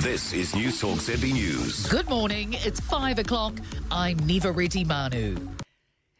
This is Newstalk ZB News. Good morning, it's 5 o'clock. I'm Neva Reddy Manu.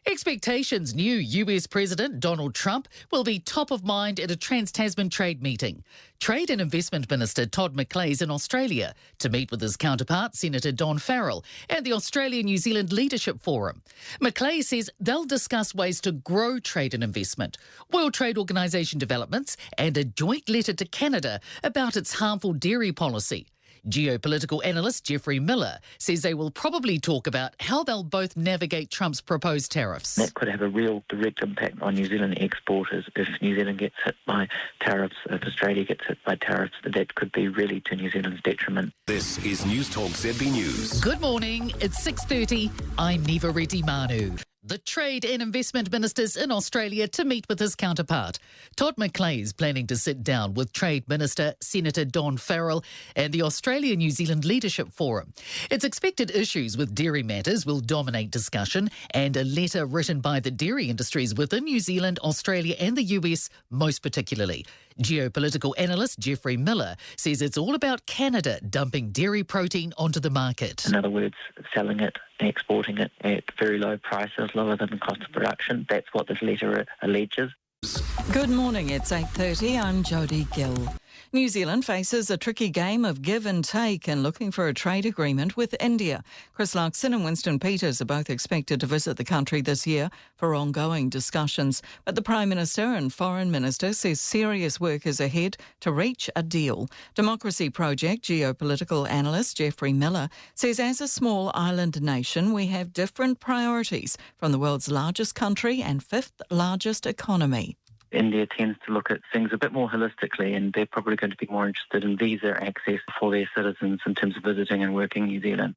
Expectations new US President Donald Trump will be top of mind at a Trans-Tasman trade meeting. Trade and Investment Minister Todd McClay is in Australia to meet with his counterpart, Senator Don Farrell, and the Australia-New Zealand Leadership Forum. McClay says they'll discuss ways to grow trade and investment, World Trade Organisation developments, and a joint letter to Canada about its harmful dairy policy. Geopolitical analyst Jeffrey Miller says they will probably talk about how they'll both navigate Trump's proposed tariffs. That could have a real direct impact on New Zealand exporters if New Zealand gets hit by tariffs, if Australia gets hit by tariffs. That could be really to New Zealand's detriment. This is Newstalk ZB News. Good morning, it's 6:30. I'm Neva Reddy Manu. The Trade and Investment Minister's in Australia to meet with his counterpart. Todd McClay is planning to sit down with Trade Minister Senator Don Farrell and the Australia-New Zealand Leadership Forum. It's expected issues with dairy matters will dominate discussion, and a letter written by the dairy industries within New Zealand, Australia and the US most particularly. Geopolitical analyst Jeffrey Miller says it's all about Canada dumping dairy protein onto the market. In other words, selling it, exporting it at very low prices, lower than the cost of production. That's what this letter alleges. Good morning, it's 8:30. I'm Jodie Gill. New Zealand faces a tricky game of give and take and looking for a trade agreement with India. Chris Larkson and Winston Peters are both expected to visit the country this year for ongoing discussions. But the Prime Minister and Foreign Minister says serious work is ahead to reach a deal. Democracy Project geopolitical analyst Jeffrey Miller says as a small island nation, we have different priorities from the world's largest country and fifth largest economy. India tends to look at things a bit more holistically, and they're probably going to be more interested in visa access for their citizens in terms of visiting and working New Zealand.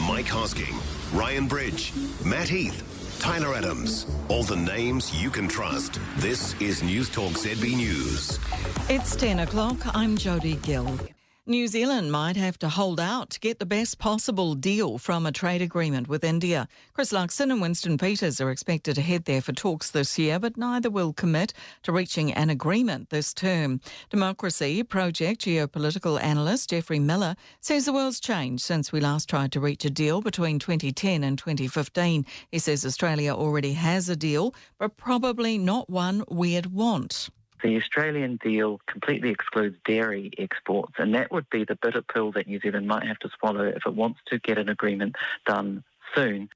Mike Hosking, Ryan Bridge, Matt Heath, Tyler Adams. All the names you can trust. This is Newstalk ZB News. It's 10 o'clock. I'm Jodie Gill. New Zealand might have to hold out to get the best possible deal from a trade agreement with India. Chris Larkson and Winston Peters are expected to head there for talks this year, but neither will commit to reaching an agreement this term. Democracy Project geopolitical analyst Jeffrey Miller says the world's changed since we last tried to reach a deal between 2010 and 2015. He says Australia already has a deal, but probably not one we'd want. The Australian deal completely excludes dairy exports, and that would be the bitter pill that New Zealand might have to swallow if it wants to get an agreement done soon.